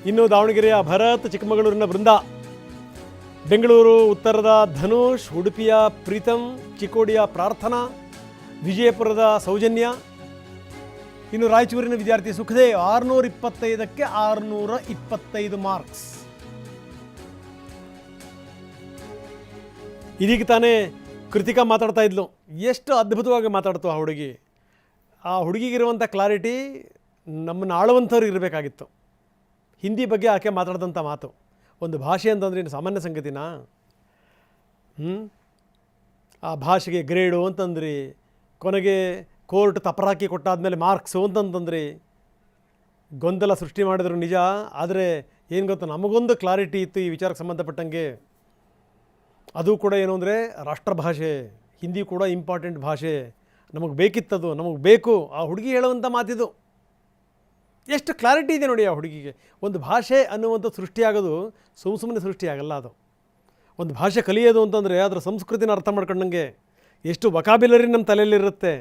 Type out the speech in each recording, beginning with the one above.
ಇನ್ನು ದಾವಣಗೆರೆಯ ಭರತ್, ಚಿಕ್ಕಮಗಳೂರಿನ ಬೃಂದ, ಬೆಂಗಳೂರು ಉತ್ತರದ ಧನುಷ್, ಉಡುಪಿಯ ಪ್ರೀತಮ್, ಚಿಕ್ಕೋಡಿಯ ಪ್ರಾರ್ಥನಾ, ವಿಜಯಪುರದ ಸೌಜನ್ಯ, ಇನ್ನು ರಾಯಚೂರಿನ ವಿದ್ಯಾರ್ಥಿ ಸುಖದೇವ್ 625ಕ್ಕೆ 625 ಮಾರ್ಕ್ಸ್. ಇದೀಗ ತಾನೇ ಕೃತಿಕಾ ಮಾತಾಡ್ತಾ ಇದ್ಲು, ಎಷ್ಟು ಅದ್ಭುತವಾಗಿ ಮಾತಾಡ್ತು ಆ ಹುಡುಗಿ. ಆ ಹುಡುಗಿಗಿರುವಂಥ ಕ್ಲಾರಿಟಿ ನಮ್ಮನ್ನು ಆಳುವಂಥವ್ರಿಗೆ ಇರಬೇಕಾಗಿತ್ತು. ಹಿಂದಿ ಬಗ್ಗೆ ಆಕೆ ಮಾತಾಡಿದಂಥ ಮಾತು, ಒಂದು ಭಾಷೆ ಅಂತಂದ್ರೆ ಇನ್ನು ಸಾಮಾನ್ಯ ಸಂಗತಿನಾ? ಆ ಭಾಷೆಗೆ ಗ್ರೇಡು ಅಂತಂದ್ರಿ, ಕೊನೆಗೆ ಕೋರ್ಟ್ ತಪರಾಕಿ ಕೊಟ್ಟಾದಮೇಲೆ ಮಾರ್ಕ್ಸು ಅಂತಂತಂದ್ರಿ. ಗೊಂದಲ ಸೃಷ್ಟಿ ಮಾಡಿದ್ರು ನಿಜ, ಆದರೆ ಏನು ಗೊತ್ತಾ, ನಮಗೊಂದು ಕ್ಲಾರಿಟಿ ಇತ್ತು ಈ ವಿಚಾರಕ್ಕೆ ಸಂಬಂಧಪಟ್ಟಂಗೆ. ಅದು ಕೂಡ ಏನು ಅಂದರೆ ರಾಷ್ಟ್ರಭಾಷೆ, ಹಿಂದಿ ಕೂಡ ಇಂಪಾರ್ಟೆಂಟ್ ಭಾಷೆ, ನಮಗೆ ಬೇಕಿತ್ತದು, ನಮಗೆ ಬೇಕು. ಆ ಹುಡುಗಿ ಹೇಳುವಂಥ ಮಾತಿದು. ಎಷ್ಟು ಕ್ಲಾರಿಟಿ ಇದೆ ನೋಡಿ ಆ ಹುಡುಗಿಗೆ. ಒಂದು ಭಾಷೆ ಅನ್ನುವಂಥ ಸೃಷ್ಟಿಯಾಗೋದು ಸುಮ್ಮನೆ ಸೃಷ್ಟಿಯಾಗಲ್ಲ. ಅದು ಒಂದು ಭಾಷೆ ಕಲಿಯೋದು ಅಂತಂದರೆ ಅದರ ಸಂಸ್ಕೃತಿನ ಅರ್ಥ ಮಾಡ್ಕೊಂಡಂಗೆ. ಎಷ್ಟು ವೊಕಾಬ್ಯುಲರಿ ನಮ್ಮ ತಲೆಯಲ್ಲಿರುತ್ತೆ,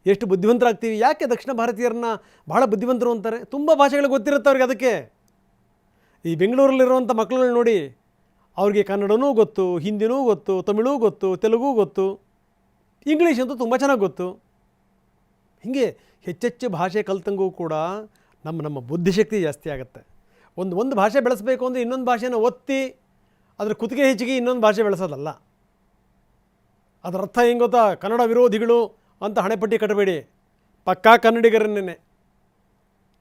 ಎಷ್ಟು ಬುದ್ಧಿವಂತರಾಗ್ತೀವಿ. ಯಾಕೆ ದಕ್ಷಿಣ ಭಾರತೀಯರನ್ನ ಬಹಳ ಬುದ್ಧಿವಂತರು ಅಂತಾರೆ? ತುಂಬ ಭಾಷೆಗಳು ಗೊತ್ತಿರುತ್ತೆ ಅವ್ರಿಗೆ. ಅದಕ್ಕೆ ಈ ಬೆಂಗಳೂರಲ್ಲಿರುವಂಥ ಮಕ್ಕಳನ್ನ ನೋಡಿ, ಅವ್ರಿಗೆ ಕನ್ನಡನೂ ಗೊತ್ತು, ಹಿಂದಿನೂ ಗೊತ್ತು, ತಮಿಳೂ ಗೊತ್ತು, ತೆಲುಗು ಗೊತ್ತು, ಇಂಗ್ಲೀಷ್ ಅಂತೂ ತುಂಬ ಚೆನ್ನಾಗಿ ಗೊತ್ತು. ಹೀಗೆ ಹೆಚ್ಚೆಚ್ಚು ಭಾಷೆ ಕಲ್ತಂಗೂ ಕೂಡ ನಮ್ಮ ಬುದ್ಧಿಶಕ್ತಿ ಜಾಸ್ತಿ ಆಗುತ್ತೆ. ಒಂದು ಭಾಷೆ ಬೆಳೆಸಬೇಕು ಅಂದರೆ ಇನ್ನೊಂದು ಭಾಷೆನ ಒತ್ತಿ ಅದರ ಕುತ್ತಿಗೆ ಹೆಚ್ಚಿಗೆ ಇನ್ನೊಂದು ಭಾಷೆ ಬೆಳೆಸೋದಲ್ಲ. ಅದರ ಅರ್ಥ ಹೆಂಗೆ ಗೊತ್ತಾ? ಕನ್ನಡ ವಿರೋಧಿಗಳು ಅಂತ ಹಣೆಪಟ್ಟಿ ಕಟ್ಟಬೇಡಿ. ಪಕ್ಕಾ ಕನ್ನಡಿಗರನ್ನೇ.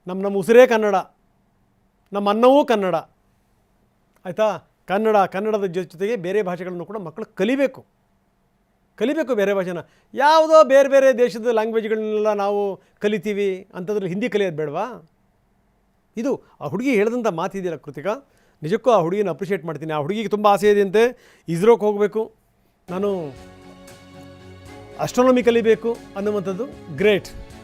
ನಮ್ಮ ಉಸಿರೇ ಕನ್ನಡ, ನಮ್ಮ ಅನ್ನವೂ ಕನ್ನಡ, ಆಯಿತಾ? ಕನ್ನಡದ ಜೊತೆಗೆ ಬೇರೆ ಭಾಷೆಗಳನ್ನು ಕೂಡ ಮಕ್ಕಳು ಕಲಿಬೇಕು ಬೇರೆ ಭಾಷೆನ. ಯಾವುದೋ ಬೇರೆ ದೇಶದ ಲ್ಯಾಂಗ್ವೇಜ್ಗಳನ್ನೆಲ್ಲ ನಾವು ಕಲಿತೀವಿ ಅಂತಂದ್ರೆ ಹಿಂದಿ ಕಲಿಯೋದು ಬೇಡವಾ? ಇದು ಆ ಹುಡುಗಿ ಹೇಳಿದಂಥ ಮಾತಿದೆಯಲ್ಲ ಕೃತಿಕಾ, ನಿಜಕ್ಕೂ ಆ ಹುಡುಗಿನ ಅಪ್ರಿಷಿಯೇಟ್ ಮಾಡ್ತೀನಿ. ಆ ಹುಡುಗಿಗೆ ತುಂಬ ಆಸೆ ಇದೆಯಂತೆ, ಇಸ್ರೋಕ್ಕೆ ಹೋಗಬೇಕು, ನಾನು ಆಸ್ಟ್ರಾನಮಿ ಕಲಿಬೇಕು ಅನ್ನುವಂಥದ್ದು. ಗ್ರೇಟ್.